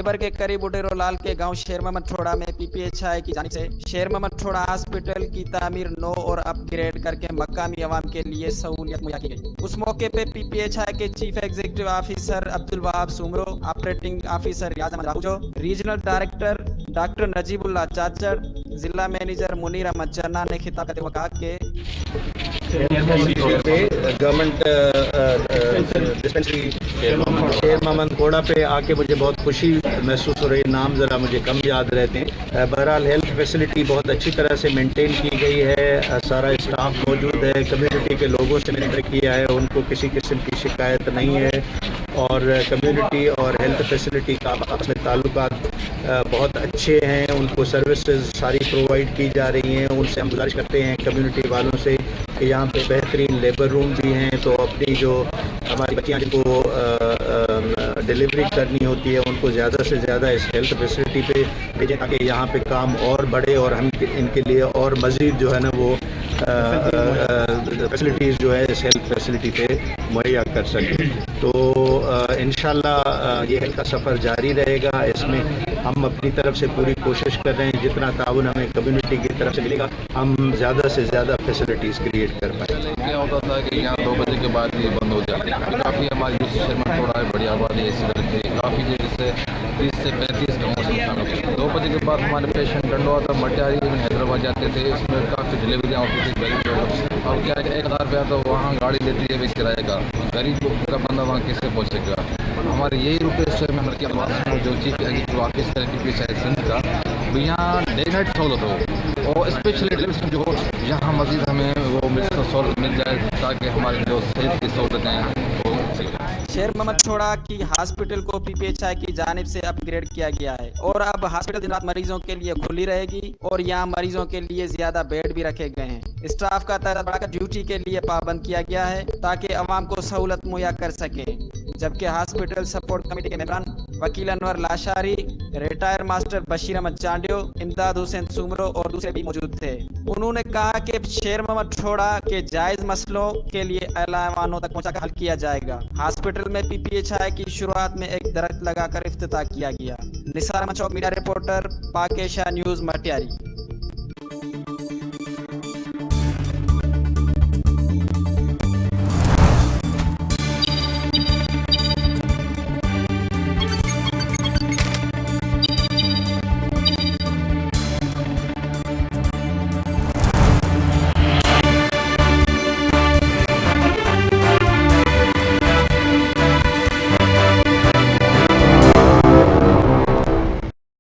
खबर के करीब उडेरो लाल के गांव शेर मोहम्मद ठोड़ा में पीपीएचआई की जानिब से शेर मोहम्मद ठोड़ा हॉस्पिटल की तामीर नो और अपग्रेड करके मकामी अवाम के लिए सहूलियत मुहैया की गई। उस मौके पे पीपीएचआई के chief executive officer Abdul Wahab Soomro, operating officer Riaz Ahmed Rahujo, regional director doctor Najibullah Chachar, जिला मैनेजर मुनीर अहमद चन्ना ने खिताब करते हुए कहा कि गवर्नमेंट डिस्पेंसरी शेर मोहम्मद कोड़ा पे आके मुझे बहुत खुशी महसूस हो रही है। नाम ज़रा मुझे कम याद रहते हैं। बहरहाल हेल्थ फैसिलिटी बहुत अच्छी तरह से मेंटेन की गई है, सारा स्टाफ मौजूद है, कम्युनिटी के लोगों से मैंने किया है, उनको किसी किस्म की शिकायत नहीं है और कम्युनिटी और हेल्थ फैसिलिटी का आपस में ताल्लुकात बहुत अच्छे हैं। उनको सर्विसेज सारी प्रोवाइड की जा रही हैं। उनसे हम गुजारिश करते हैं कम्युनिटी वालों से कि यहाँ पे बेहतरीन लेबर रूम भी हैं, तो अपनी जो हमारी बच्चियाँ जिनको डिलीवरी करनी होती है उनको ज़्यादा से ज़्यादा इस हेल्थ फैसिलिटी पे भेजें ताकि यहाँ पे काम और बढ़े और हम इनके लिए और मज़ीद जो है ना वो फैसिलिटीज़ जो है इस हेल्थ फैसिलिटी पे मुहैया कर सकें। तो इंशाल्लाह ये हेल्थ का सफ़र जारी रहेगा। इसमें हम अपनी तरफ से पूरी कोशिश कर रहे हैं, जितना ताउन हमें कम्युनिटी की तरफ से मिलेगा हम ज़्यादा से ज़्यादा फैसिलिटीज़ क्रिएट कर पाएँ। क्या होता था कि यहाँ 2 बजे के बाद ये बंद हो जाती है। काफ़ी हमारी जो शेर मोहम्मद ठोड़ा है बड़ी आबादी है, इस तरह की काफ़ी जैसे 30 से 35 गाँव 2 बजे के बाद हमारे पेशेंट डंडवा था मटियारी हैदराबाद जाते थे, इसमें काफ़ी डिलीवरियाँ होती थी गरीब लोग। और क्या है कि 1000 रुपया तो वहाँ गाड़ी लेती है किराए का, गरीब का बंदा वहाँ कैसे पहुँचेगा। हमारे यही रुपये में जो चीफ एग्जीक्यूटिव ऑफिसर पीपीएचआई सिंध का भी यहाँ डे नाइट सहूलत हो और स्पेशली डिलीवरी जो हो यहाँ मज़ीद हमें वो मिल जाए ताकि हमारी जो सेहत की सहूलतें हैं वो शेर मोहम्मद ठोड़ा की हॉस्पिटल को पीपीएचआई की जानिब से अपग्रेड किया गया है और अब हॉस्पिटल दिन रात मरीजों के लिए खुली रहेगी और यहाँ मरीजों के लिए ज्यादा बेड भी रखे गए हैं। स्टाफ का तादाद बढ़ाकर ड्यूटी के लिए पाबंद किया गया है ताकि अवाम को सहूलत मुहैया कर सके। जबकि हॉस्पिटल सपोर्ट कमेटी के मेंबरान वकील अनवर लाशारी, रिटायर मास्टर बशीर अहमद चांडियो, इमदाद हुसैन सुमरो और दूसरे भी मौजूद थे। उन्होंने कहा कि शेर मोहम्मद ठोड़ा के जायज मसलों के लिए आला ऐवानों तक पहुंचाकर हल किया जाएगा। हॉस्पिटल में पीपीएचआई की शुरुआत में एक दरख्त लगाकर इफ्तिताह किया गया। निसार अहमद चौक, मीडिया रिपोर्टर, पाक एशिया न्यूज़, मटियारी।